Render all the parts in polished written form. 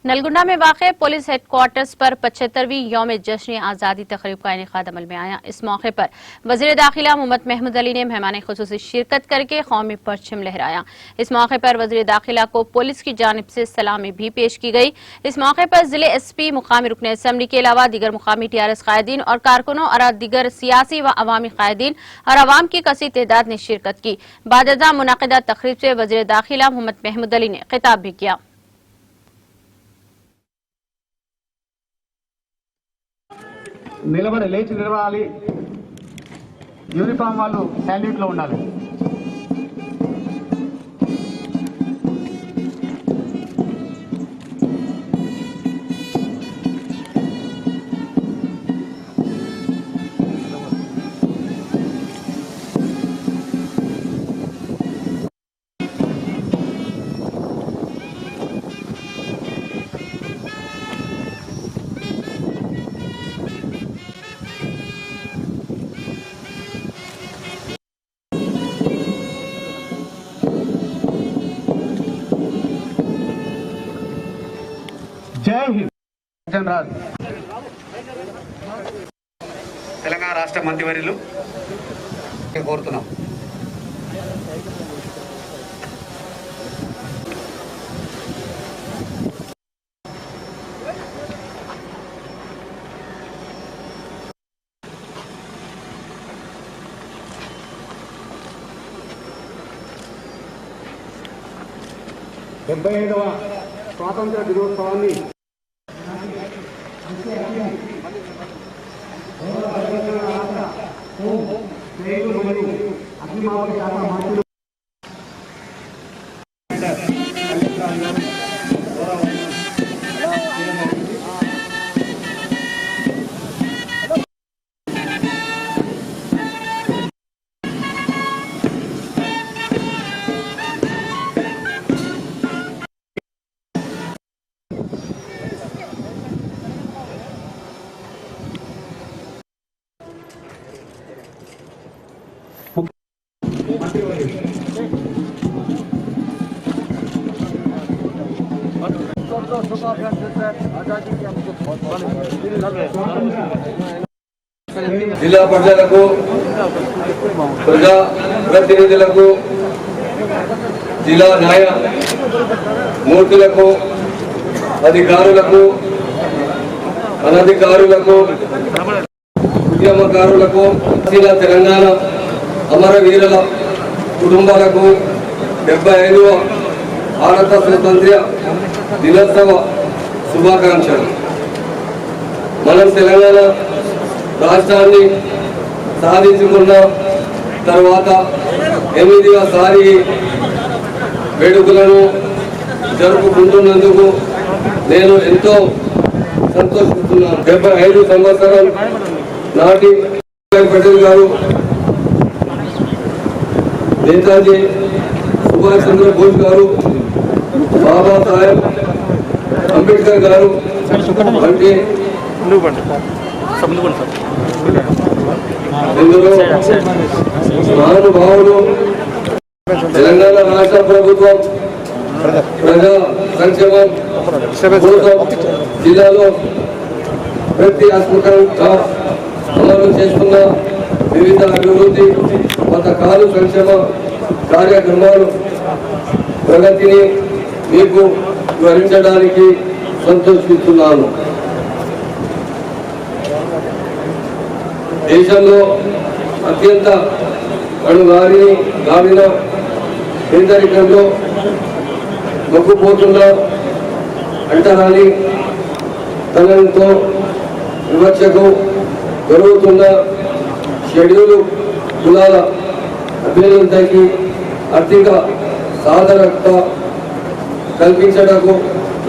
नलगुंडा में वाक़ police headquarters पर 75वीं यौम जश्न आज़ादी तक़रीब का इनेकाद अमल में आया। इस मौके पर वज़ीर दाखिला मोहम्मद महमूद अली ने मेहमान ख़ुसूसी शिरकत करके कौमी परचम लहराया। इस मौके पर वज़ीर दाखिला को पुलिस की जानिब से सलामी भी पेश की गई। इस मौके पर जिले एसपी, मुकामी रुकन असम्बली के अलावा दीगर मुकामी TRS कायदीन और कारकुनों और दीगर सियासी व अवामी कायदीन और अवाम की कसी तादाद ने शिरकत की। बाद मुनाक़िदा तक़रीब से वज़ीर दाखिला मोहम्मद महमूद अली ने खिताब भी किया। నిలబడి లేచి నిలబడాలి। యూనిఫామ్ వాళ్ళు శాల్యూట్ లో ఉండాలి। జై హింద్। జనరల్ తెలంగాణ రాష్ట్ర మంత్రివర్యులు కోరుతున్నాం। డెబ్బై 75వ స్వాతంత్ర దినోత్సవాన్ని అగ్నిమాపక శాఖ మంత్రులు జిల్లా ప్రజలకు, ప్రజా ప్రతినిధులకు, జిల్లా న్యాయ మూర్తులకు, అధికారులకు, అనధికారులకు, ఉద్యమకారులకు, తెలంగాణ అమరవీరుల కుటుంబాలకు 75వ భారత స్వాతంత్ర్య దినోత్సవ శుభాకాంక్షలు। మనం తెలంగాణ రాష్ట్రాన్ని సాధించుకున్న తర్వాత 8వ సారి వేడుకలను జరుపుకుంటున్నందుకు నేను ఎంతో సంతోషిస్తున్నాను। 75 సంవత్సరం నాటి పటేల్ గారు, నేతాజీ సుభాష్ చంద్ర బోస్ గారు, బాబాసాహెబ్ అంబేద్కర్ గారు వంటి ఎందరో మహానుభావులు తెలంగాణ రాష్ట్ర ప్రభుత్వం ప్రజా సంక్షేమం కోసం జిల్లాలో ప్రత్యేకంగా అమలు చేస్తున్న వివిధ అభివృద్ధి పథకాలు, సంక్షేమ కార్యక్రమాలు ప్రగతిని మీకు వివరించడానికి సంతోషిస్తున్నాను। దేశంలో అత్యంత అణుగారిన పేదరికంలో మొక్కుపోతున్న అంటరాని తనంతో వివక్షకు జరుగుతున్న షెడ్యూల్ కులాల అభ్యున్నతికి ఆర్థిక సాధనత కల్పించటకు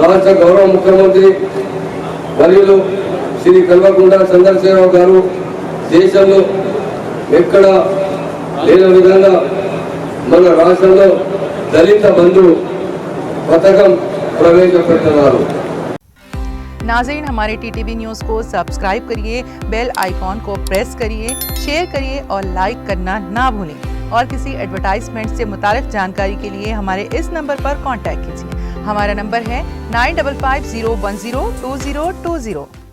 రాష్ట్ర గౌరవ ముఖ్యమంత్రి వర్యులు శ్రీ కల్వకుంట్ల చంద్రశేఖరరావు గారు దేశంలో ఎక్కడ లేని విధంగా మన రాష్ట్రంలో దళిత బంధు పథకం ప్రవేశపెడుతున్నారు। नाज़रीन, हमारे TTV न्यूज़ को सब्सक्राइब करिए, बेल आइकॉन को प्रेस करिए, शेयर करिए और लाइक करना ना भूलें। और किसी एडवर्टाइजमेंट से मुताल्लिक़ जानकारी के लिए हमारे इस नंबर पर कॉन्टैक्ट कीजिए। हमारा नंबर है 9550102020।